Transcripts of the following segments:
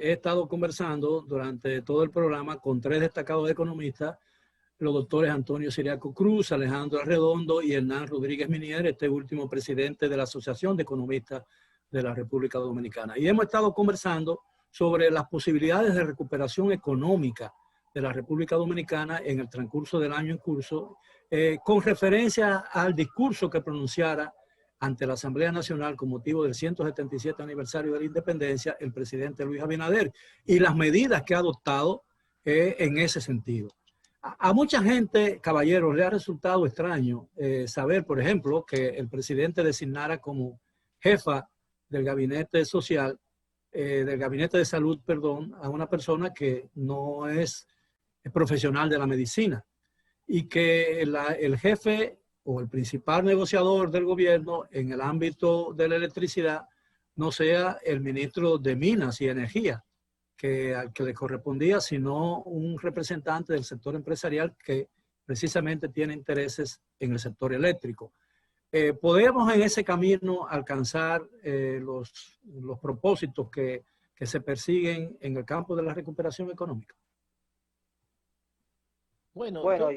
he estado conversando durante todo el programa con tres destacados economistas, los doctores Antonio Siriaco Cruz, Alejandro Arredondo y Hernán Rodríguez Minier, este último presidente de la Asociación de Economistas de la República Dominicana. Y hemos estado conversando sobre las posibilidades de recuperación económica de la República Dominicana en el transcurso del año en curso, con referencia al discurso que pronunciara ante la Asamblea Nacional con motivo del 177 aniversario de la independencia el presidente Luis Abinader y las medidas que ha adoptado en ese sentido. A mucha gente, caballeros, le ha resultado extraño saber, por ejemplo, que el presidente designara como jefa del gabinete social, del gabinete de salud, perdón, a una persona que no es profesional de la medicina y que el jefe o el principal negociador del gobierno en el ámbito de la electricidad no sea el ministro de Minas y Energía, al que le correspondía, sino un representante del sector empresarial que precisamente tiene intereses en el sector eléctrico. ¿Podemos en ese camino alcanzar los propósitos que se persiguen en el campo de la recuperación económica? Bueno,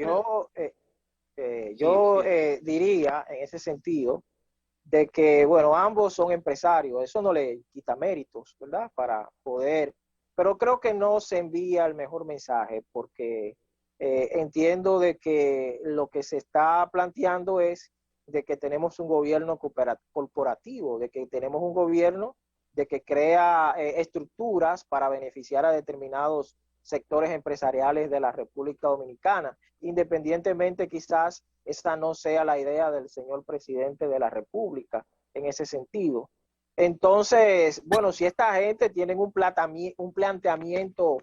yo diría en ese sentido de que, bueno, ambos son empresarios, eso no le quita méritos, ¿verdad? Para poder, pero creo que no se envía el mejor mensaje porque entiendo de que lo que se está planteando es de que tenemos un gobierno corporativo, de que tenemos un gobierno de que crea estructuras para beneficiar a determinados sectores empresariales de la República Dominicana, independientemente quizás esa no sea la idea del señor presidente de la República en ese sentido. Entonces, bueno, si esta gente tiene un planteamiento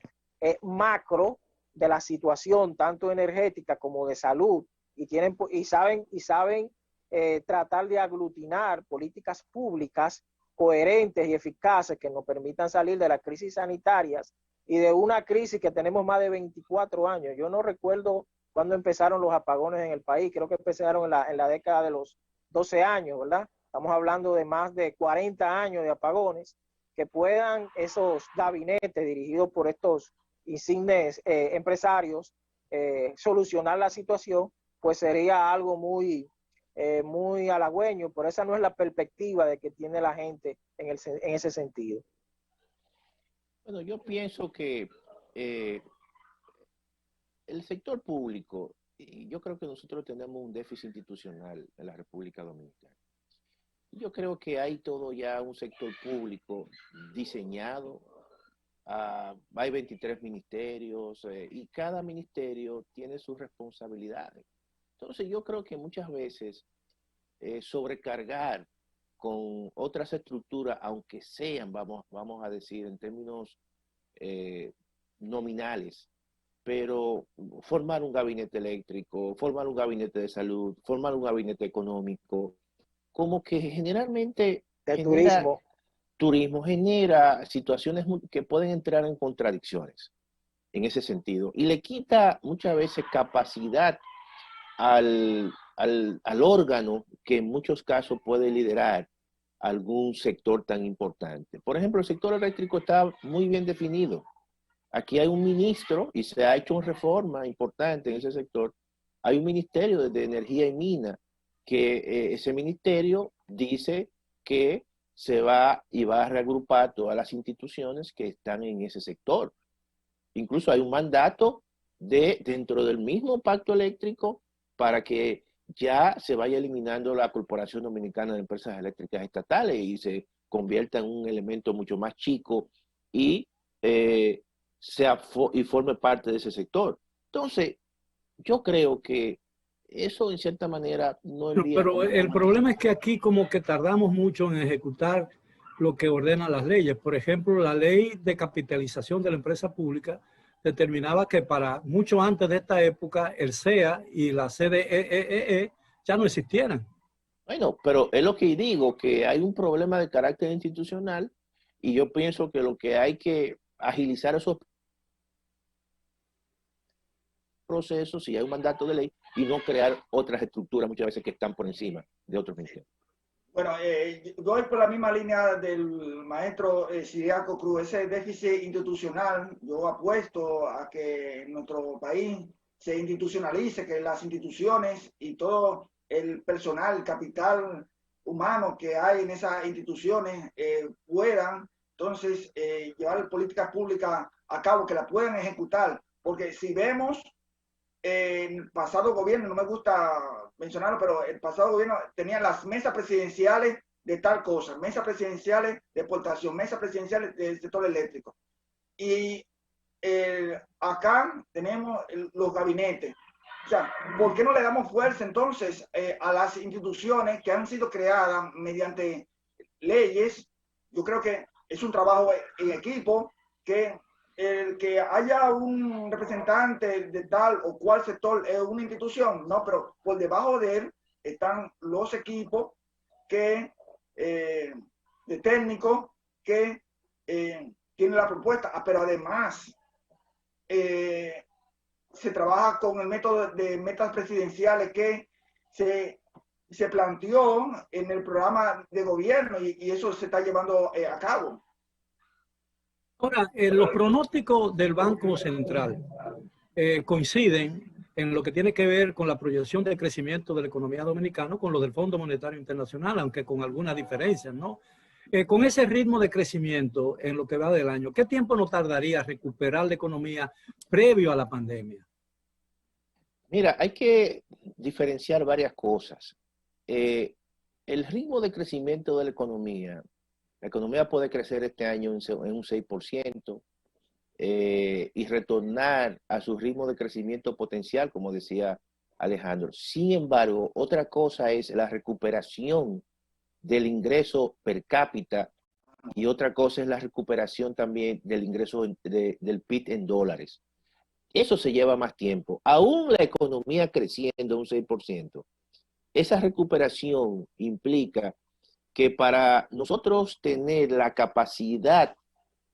macro de la situación, tanto energética como de salud, y saben tratar de aglutinar políticas públicas coherentes y eficaces que nos permitan salir de las crisis sanitarias y de una crisis que tenemos más de 24 años. Yo no recuerdo cuándo empezaron los apagones en el país, creo que empezaron en la década de los 12 años, ¿verdad? Estamos hablando de más de 40 años de apagones, que puedan esos gabinetes dirigidos por estos insignes empresarios solucionar la situación, pues sería algo muy halagüeño, pero esa no es la perspectiva de que tiene la gente en ese sentido. Bueno, yo pienso que el sector público, y yo creo que nosotros tenemos un déficit institucional en la República Dominicana. Yo creo que hay todo ya un sector público diseñado. Hay 23 ministerios y cada ministerio tiene sus responsabilidades. Entonces yo creo que muchas veces sobrecargar con otras estructuras, aunque sean, vamos a decir, en términos nominales, pero formar un gabinete eléctrico, formar un gabinete de salud, formar un gabinete económico, como que generalmente turismo genera situaciones que pueden entrar en contradicciones en ese sentido y le quita muchas veces capacidad al órgano que en muchos casos puede liderar algún sector tan importante. Por ejemplo, el sector eléctrico está muy bien definido. Aquí hay un ministro y se ha hecho una reforma importante en ese sector. Hay un ministerio de energía y mina que ese ministerio dice que se va a reagrupar todas las instituciones que están en ese sector. Incluso hay un mandato dentro del mismo pacto eléctrico para que ya se vaya eliminando la Corporación Dominicana de Empresas Eléctricas Estatales y se convierta en un elemento mucho más chico y forme parte de ese sector. Entonces, yo creo que eso en cierta manera no envía. Pero el problema es que aquí como que tardamos mucho en ejecutar lo que ordenan las leyes. Por ejemplo, la ley de capitalización de la empresa pública determinaba que para mucho antes de esta época el CEA y la CDEE ya no existieran. Bueno, pero es lo que digo, que hay un problema de carácter institucional y yo pienso que lo que hay que agilizar esos procesos si hay un mandato de ley y no crear otras estructuras muchas veces que están por encima de otros ministerios. Bueno, voy por la misma línea del maestro Ciriaco Cruz. Ese déficit institucional, yo apuesto a que en nuestro país se institucionalice, que las instituciones y todo el personal, el capital humano que hay en esas instituciones puedan entonces llevar políticas públicas a cabo, que la puedan ejecutar. Porque si vemos el pasado gobierno, no me gusta mencionarlo, pero el pasado gobierno tenía las mesas presidenciales de tal cosa, mesas presidenciales de exportación, mesas presidenciales del sector eléctrico. Y acá tenemos los gabinetes. O sea, ¿por qué no le damos fuerza entonces a las instituciones que han sido creadas mediante leyes? Yo creo que es un trabajo en equipo, que el que haya un representante de tal o cual sector es una institución, no, pero por debajo de él están los equipos que, de técnicos que tienen la propuesta, pero además se trabaja con el método de metas presidenciales que se planteó en el programa de gobierno y eso se está llevando a cabo. Ahora, los pronósticos del Banco Central coinciden en lo que tiene que ver con la proyección de crecimiento de la economía dominicana con lo del Fondo Monetario Internacional, aunque con algunas diferencias, ¿no? Con ese ritmo de crecimiento en lo que va del año, ¿qué tiempo nos tardaría recuperar la economía previo a la pandemia? Mira, hay que diferenciar varias cosas. El ritmo de crecimiento de la economía puede crecer este año en un 6% y retornar a su ritmo de crecimiento potencial, como decía Alejandro. Sin embargo, otra cosa es la recuperación del ingreso per cápita y otra cosa es la recuperación también del ingreso del PIB en dólares. Eso se lleva más tiempo. Aún la economía creciendo un 6%, esa recuperación implica que para nosotros tener la capacidad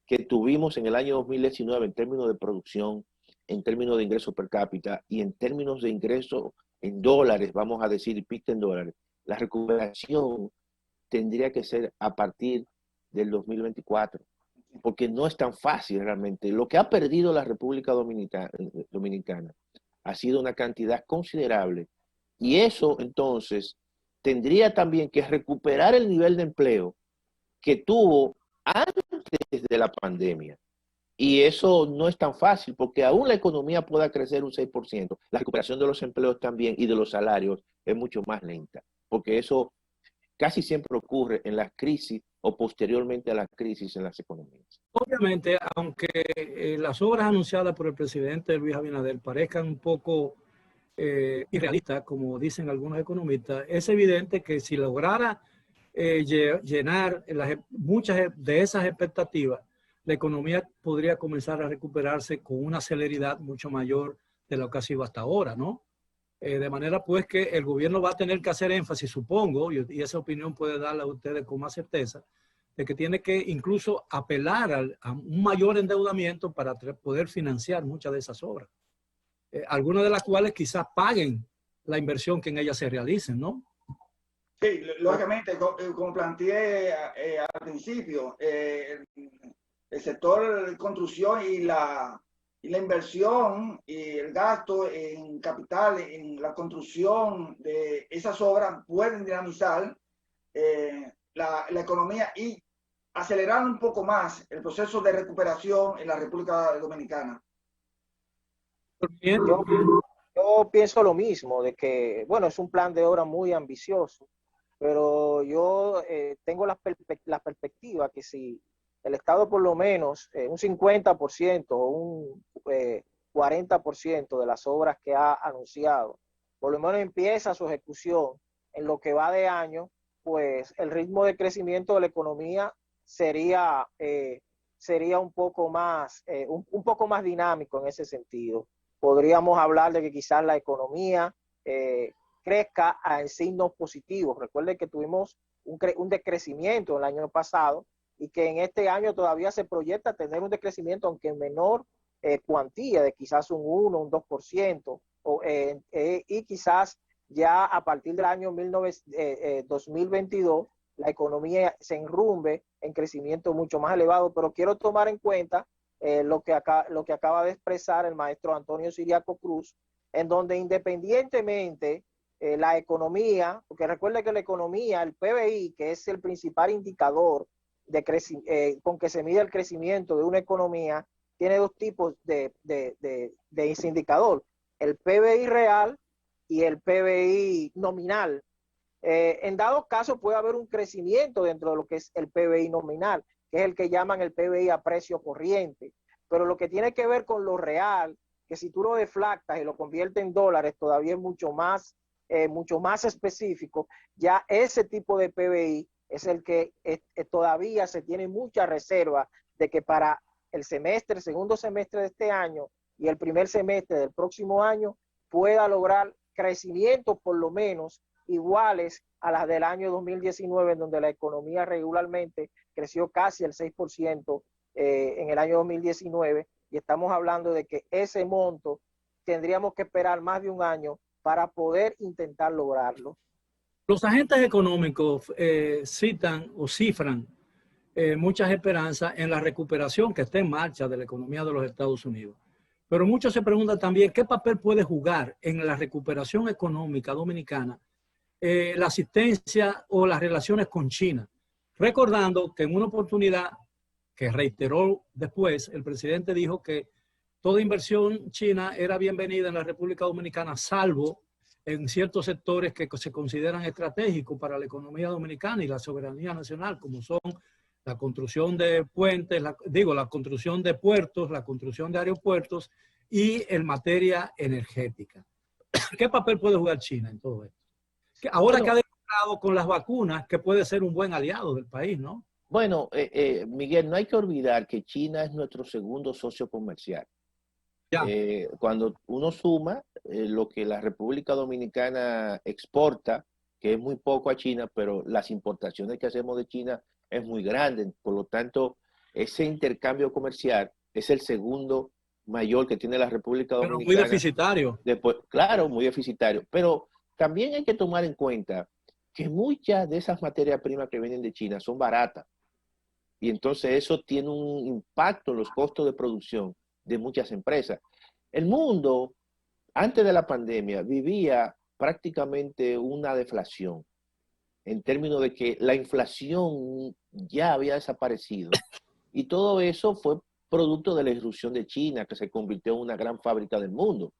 que tuvimos en el año 2019 en términos de producción, en términos de ingreso per cápita y en términos de ingreso en dólares, vamos a decir, PIB en dólares, la recuperación tendría que ser a partir del 2024, porque no es tan fácil realmente. Lo que ha perdido la República Dominicana ha sido una cantidad considerable y eso entonces tendría también que recuperar el nivel de empleo que tuvo antes de la pandemia. Y eso no es tan fácil, porque aún la economía pueda crecer un 6%, la recuperación de los empleos también y de los salarios es mucho más lenta, porque eso casi siempre ocurre en las crisis o posteriormente a las crisis en las economías. Obviamente, aunque las obras anunciadas por el presidente Luis Abinader parezcan un poco irrealistas, como dicen algunos economistas, es evidente que si lograra llenar muchas de esas expectativas, la economía podría comenzar a recuperarse con una celeridad mucho mayor de lo que ha sido hasta ahora, ¿no? De manera pues que el gobierno va a tener que hacer énfasis, supongo, y esa opinión puede darla a ustedes con más certeza, de que tiene que incluso apelar a un mayor endeudamiento para poder financiar muchas de esas obras. Algunas de las cuales quizás paguen la inversión que en ellas se realicen, ¿no? Sí, lógicamente, como planteé al principio, el sector de construcción y la inversión y el gasto en capital, en la construcción de esas obras pueden dinamizar la economía y acelerar un poco más el proceso de recuperación en la República Dominicana. Yo pienso lo mismo, de que, bueno, es un plan de obra muy ambicioso, pero yo tengo la perspectiva que si el Estado por lo menos un 50% o un 40% de las obras que ha anunciado, por lo menos empieza su ejecución en lo que va de año, pues el ritmo de crecimiento de la economía sería un poco más dinámico en ese sentido. Podríamos hablar de que quizás la economía crezca en signos positivos. Recuerden que tuvimos un decrecimiento el año pasado y que en este año todavía se proyecta tener un decrecimiento, aunque en menor cuantía, de quizás un 1, un 2%, y quizás ya a partir del año 2022 la economía se enrumbe en crecimiento mucho más elevado, pero quiero tomar en cuenta lo que acaba de expresar el maestro Antonio Siriaco Cruz, en donde independientemente la economía, porque recuerde que la economía, el PBI, que es el principal indicador con que se mide el crecimiento de una economía, tiene dos tipos de ese indicador, el PBI real y el PBI nominal. En dado caso puede haber un crecimiento dentro de lo que es el PBI nominal, que es el que llaman el PBI a precio corriente, pero lo que tiene que ver con lo real, que si tú lo deflactas y lo conviertes en dólares, todavía es mucho más específico, ya ese tipo de PBI es el que todavía se tiene mucha reserva de que para el segundo semestre de este año y el primer semestre del próximo año pueda lograr crecimientos por lo menos iguales a las del año 2019, en donde la economía regularmente creció casi el 6% en el año 2019, y estamos hablando de que ese monto tendríamos que esperar más de un año para poder intentar lograrlo. Los agentes económicos citan o cifran muchas esperanzas en la recuperación que está en marcha de la economía de los Estados Unidos. Pero muchos se preguntan también qué papel puede jugar en la recuperación económica dominicana la asistencia o las relaciones con China. Recordando que en una oportunidad que reiteró después, el presidente dijo que toda inversión china era bienvenida en la República Dominicana, salvo en ciertos sectores que se consideran estratégicos para la economía dominicana y la soberanía nacional, como son la construcción de puentes, la construcción de puertos, la construcción de aeropuertos y en materia energética. ¿Qué papel puede jugar China en todo esto? Ahora que ha demostrado con las vacunas que puede ser un buen aliado del país, ¿no? Bueno, Miguel, no hay que olvidar que China es nuestro segundo socio comercial. Cuando uno suma lo que la República Dominicana exporta, que es muy poco a China, pero las importaciones que hacemos de China es muy grande. Por lo tanto, ese intercambio comercial es el segundo mayor que tiene la República Dominicana. Pero muy deficitario. Después, claro, muy deficitario. Pero también hay que tomar en cuenta que muchas de esas materias primas que vienen de China son baratas. Y entonces eso tiene un impacto en los costos de producción de muchas empresas. El mundo, antes de la pandemia, vivía prácticamente una deflación, en términos de que la inflación ya había desaparecido. Y todo eso fue producto de la irrupción de China, que se convirtió en una gran fábrica del mundo.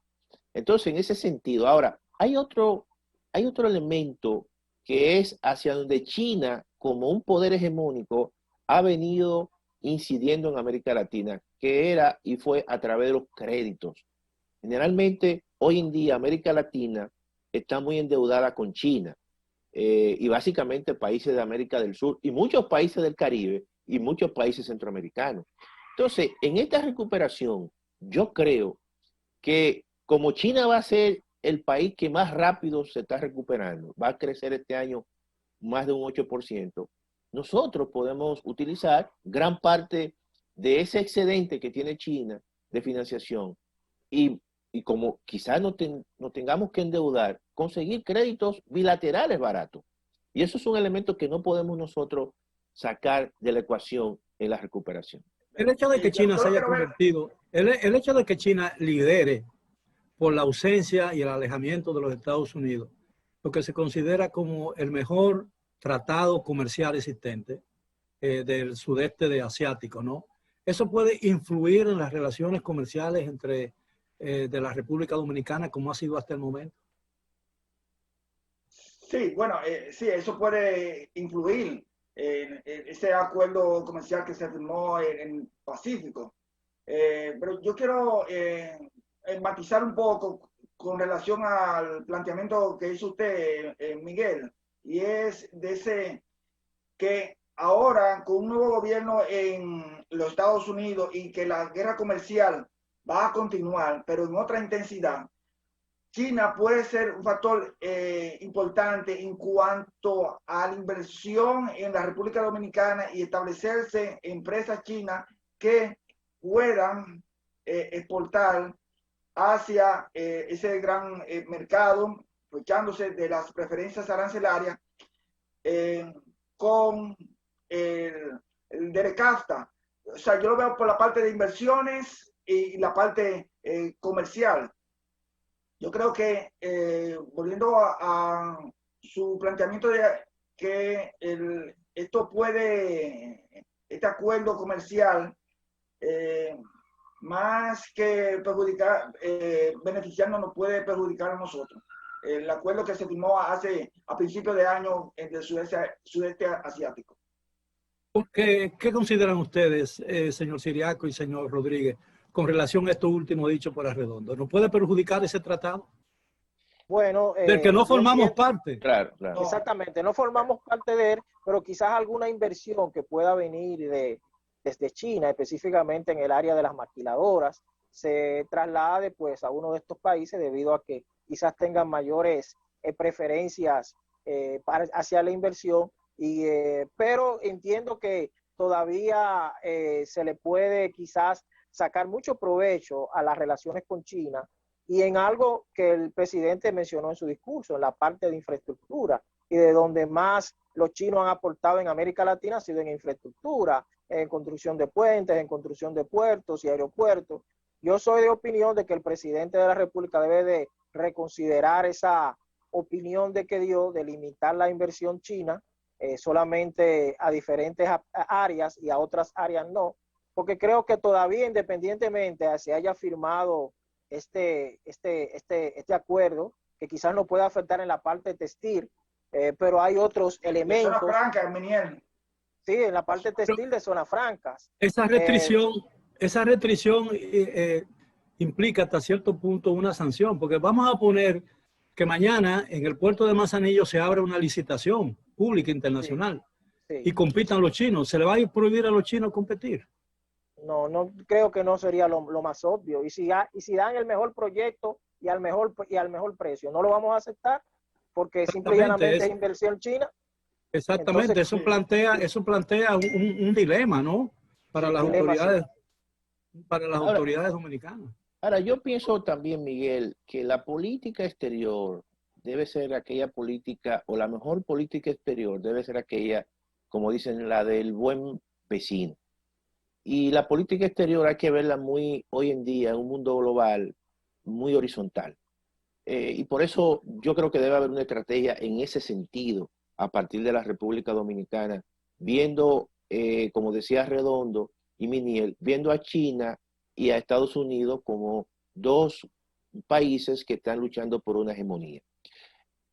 Entonces, en ese sentido, ahora, hay otro elemento que es hacia donde China, como un poder hegemónico, ha venido incidiendo en América Latina, que era y fue a través de los créditos. Generalmente, hoy en día, América Latina está muy endeudada con China y básicamente países de América del Sur y muchos países del Caribe y muchos países centroamericanos. Entonces, en esta recuperación, yo creo que como China va a ser el país que más rápido se está recuperando, va a crecer este año más de un 8%, nosotros podemos utilizar gran parte de ese excedente que tiene China de financiación y como quizás no tengamos que endeudar, conseguir créditos bilaterales baratos. Y eso es un elemento que no podemos nosotros sacar de la ecuación en la recuperación. El hecho de que China se haya convertido, el hecho de que China lidere por la ausencia y el alejamiento de los Estados Unidos, lo que se considera como el mejor tratado comercial existente del sudeste de asiático, ¿no? Eso puede influir en las relaciones comerciales entre de la República Dominicana como ha sido hasta el momento. Sí, bueno, sí, eso puede influir en ese acuerdo comercial que se firmó en Pacífico. Pero yo quiero matizar un poco con relación al planteamiento que hizo usted, Miguel, y es de ese que ahora con un nuevo gobierno en los Estados Unidos y que la guerra comercial va a continuar, pero en otra intensidad, China puede ser un factor importante en cuanto a la inversión en la República Dominicana y establecerse empresas chinas que puedan exportar hacia ese gran mercado, aprovechándose de las preferencias arancelarias con el DERECAFTA. O sea, yo lo veo por la parte de inversiones y la parte comercial. Yo creo que, volviendo a su planteamiento de que este acuerdo comercial, más que perjudicar, beneficiarnos, nos puede perjudicar a nosotros. El acuerdo que se firmó a principios de año entre el sudeste asiático. ¿Qué consideran ustedes, señor Ciriaco y señor Rodríguez, con relación a esto último dicho por Arredondo? ¿Nos puede perjudicar ese tratado? Bueno, del que no formamos parte. Claro, claro. Exactamente, no formamos parte de él, pero quizás alguna inversión que pueda venir desde China, específicamente en el área de las maquiladoras, se traslade pues a uno de estos países debido a que quizás tengan mayores preferencias hacia la inversión, pero entiendo que todavía se le puede quizás sacar mucho provecho a las relaciones con China, y en algo que el presidente mencionó en su discurso, en la parte de infraestructura, y de donde más los chinos han aportado en América Latina ha sido en infraestructura, en construcción de puentes, en construcción de puertos y aeropuertos. Yo soy de opinión de que el presidente de la República debe de reconsiderar esa opinión de que dio de limitar la inversión china solamente a diferentes áreas y a otras áreas no, porque creo que todavía, independientemente de se haya firmado este acuerdo, que quizás no pueda afectar en la parte textil, pero hay otros elementos. Zona franca, Meniel. Sí, en la parte textil de zonas francas. Esa restricción implica hasta cierto punto una sanción, porque vamos a poner que mañana en el puerto de Manzanillo se abra una licitación pública internacional, sí, y compitan los chinos. ¿Se le va a prohibir a los chinos competir? No creo que no sería lo más obvio. Y si dan el mejor proyecto y al mejor precio, no lo vamos a aceptar porque simple y llanamente es inversión china. Exactamente. Entonces, eso plantea un dilema, ¿no? Para las autoridades, para las autoridades dominicanas. Ahora, yo pienso también, Miguel, que la política exterior debe ser aquella política, o la mejor política exterior debe ser aquella, como dicen, la del buen vecino. Y la política exterior hay que verla hoy en día, en un mundo global, muy horizontal. Y por eso yo creo que debe haber una estrategia en ese sentido, a partir de la República Dominicana, viendo, como decía Redondo y Miniel, viendo a China y a Estados Unidos como dos países que están luchando por una hegemonía.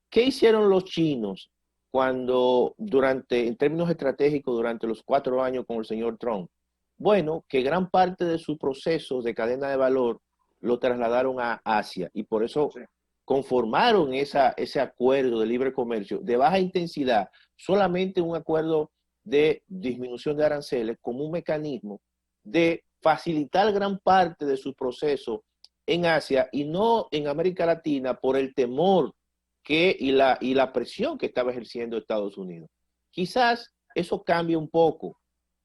¿Qué hicieron los chinos cuando, en términos estratégicos, durante los 4 años con el señor Trump? Bueno, que gran parte de su proceso de cadena de valor lo trasladaron a Asia y por eso conformaron ese acuerdo de libre comercio de baja intensidad, solamente un acuerdo de disminución de aranceles como un mecanismo de facilitar gran parte de su proceso en Asia y no en América Latina por el temor y la presión que estaba ejerciendo Estados Unidos. Quizás eso cambie un poco.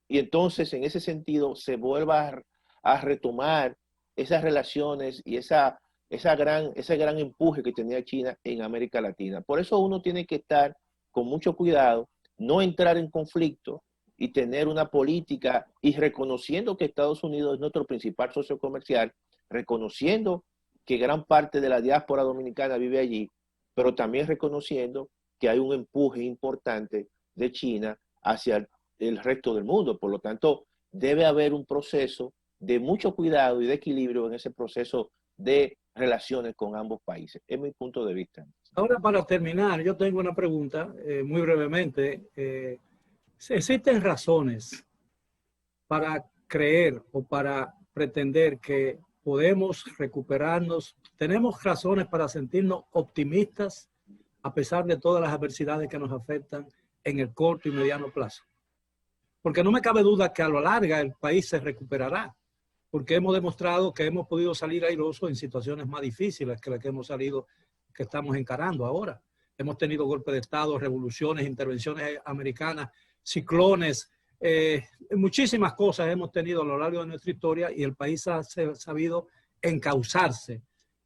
Y entonces, en ese sentido, se vuelva a retomar esas relaciones y ese gran empuje que tenía China en América Latina. Por eso uno tiene que estar con mucho cuidado, no entrar en conflicto y tener una política y reconociendo que Estados Unidos es nuestro principal socio comercial, reconociendo que gran parte de la diáspora dominicana vive allí, pero también reconociendo que hay un empuje importante de China hacia el resto del mundo. Por lo tanto, debe haber un proceso de mucho cuidado y de equilibrio en ese proceso de relaciones con ambos países. Es mi punto de vista. Ahora, para terminar, yo tengo una pregunta muy brevemente. ¿Existen razones para creer o para pretender que podemos recuperarnos? ¿Tenemos razones para sentirnos optimistas a pesar de todas las adversidades que nos afectan en el corto y mediano plazo? Porque no me cabe duda que a lo largo el país se recuperará, porque hemos demostrado que hemos podido salir airosos en situaciones más difíciles que las que hemos salido, que estamos encarando ahora. Hemos tenido golpes de Estado, revoluciones, intervenciones americanas, ciclones, muchísimas cosas hemos tenido a lo largo de nuestra historia y el país ha sabido encauzarse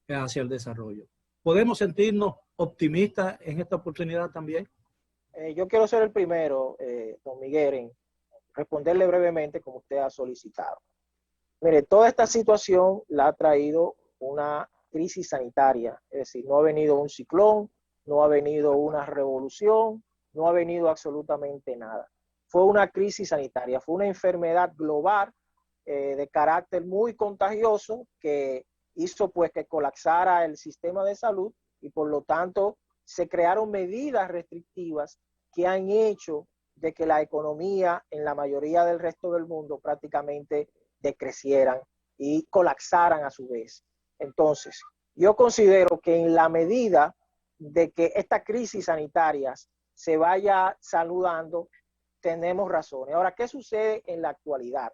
hacia el desarrollo. ¿Podemos sentirnos optimistas en esta oportunidad también? yo quiero ser el primero, don Miguel, en responderle brevemente como usted ha solicitado. Mire, toda esta situación la ha traído una crisis sanitaria, es decir, no ha venido un ciclón, no ha venido una revolución, no ha venido absolutamente nada. Fue una crisis sanitaria, fue una enfermedad global de carácter muy contagioso que hizo pues que colapsara el sistema de salud y por lo tanto se crearon medidas restrictivas que han hecho de que la economía en la mayoría del resto del mundo prácticamente decrecieran y colapsaran a su vez. Entonces, yo considero que en la medida de que esta crisis sanitaria se vaya saludando, tenemos razones. Ahora, ¿qué sucede en la actualidad?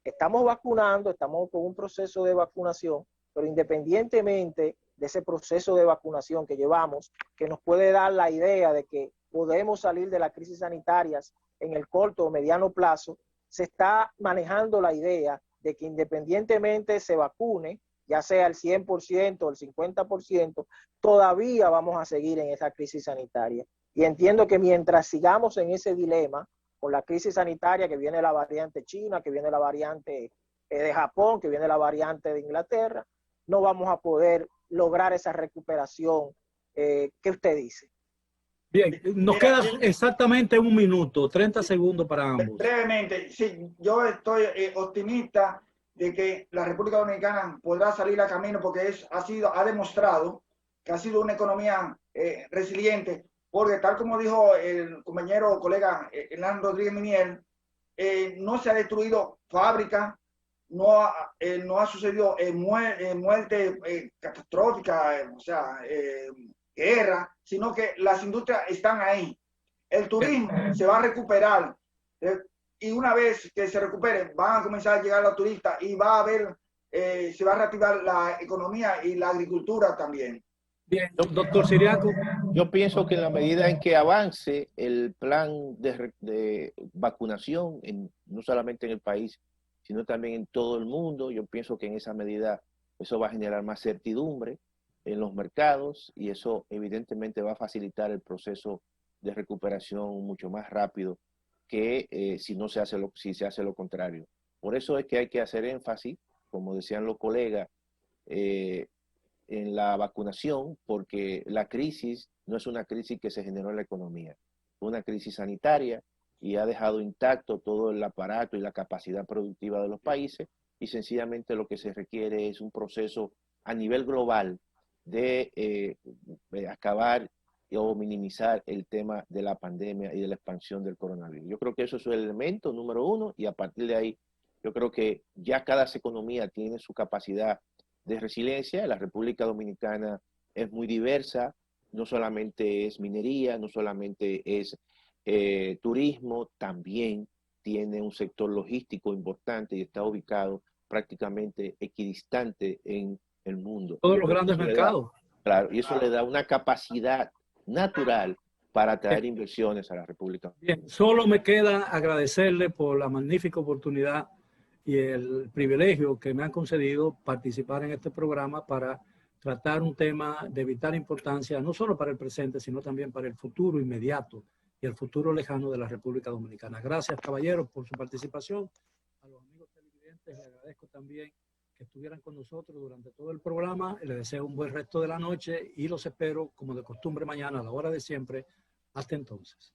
Estamos vacunando, estamos con un proceso de vacunación, pero independientemente de ese proceso de vacunación que llevamos, que nos puede dar la idea de que podemos salir de las crisis sanitarias en el corto o mediano plazo, se está manejando la idea de que independientemente se vacune, ya sea el 100% o el 50%, todavía vamos a seguir en esa crisis sanitaria. Y entiendo que mientras sigamos en ese dilema, con la crisis sanitaria, que viene la variante china, que viene la variante de Japón, que viene la variante de Inglaterra, no vamos a poder lograr esa recuperación que usted dice. Bien, nos queda exactamente 1 minuto, 30 segundos para ambos. Brevemente, sí, yo estoy optimista de que la República Dominicana podrá salir a camino porque ha demostrado que ha sido una economía resiliente, porque tal como dijo el compañero o colega Hernán Rodríguez Minier, no se ha destruido fábrica, no ha sucedido muerte catastrófica, o sea, guerra, sino que las industrias están ahí. El turismo se va a recuperar y una vez que se recupere van a comenzar a llegar los turistas y va a haber, se va a reactivar la economía y la agricultura también. Bien, doctor Ciriaco. Yo pienso que en la medida en que avance el plan de vacunación, no solamente en el país, sino también en todo el mundo, yo pienso que en esa medida eso va a generar más certidumbre en los mercados y eso evidentemente va a facilitar el proceso de recuperación mucho más rápido que si se hace lo contrario. Por eso es que hay que hacer énfasis, como decían los colegas, en la vacunación, porque la crisis no es una crisis que se generó en la economía, es una crisis sanitaria y ha dejado intacto todo el aparato y la capacidad productiva de los países y sencillamente lo que se requiere es un proceso a nivel global de acabar o minimizar el tema de la pandemia y de la expansión del coronavirus. Yo creo que eso es el elemento número 1 y a partir de ahí yo creo que ya cada economía tiene su capacidad de resiliencia. La República Dominicana es muy diversa, no solamente es minería, no solamente es turismo, también tiene un sector logístico importante y está ubicado prácticamente equidistante en el mundo. Todos los grandes mercados. Claro, y eso le da una capacidad natural para atraer inversiones a la República. Bien, solo me queda agradecerle por la magnífica oportunidad y el privilegio que me han concedido participar en este programa para tratar un tema de vital importancia, no solo para el presente, sino también para el futuro inmediato y el futuro lejano de la República Dominicana. Gracias, caballeros, por su participación. A los amigos televidentes les agradezco también que estuvieran con nosotros durante todo el programa. Les deseo un buen resto de la noche y los espero, como de costumbre, mañana a la hora de siempre. Hasta entonces.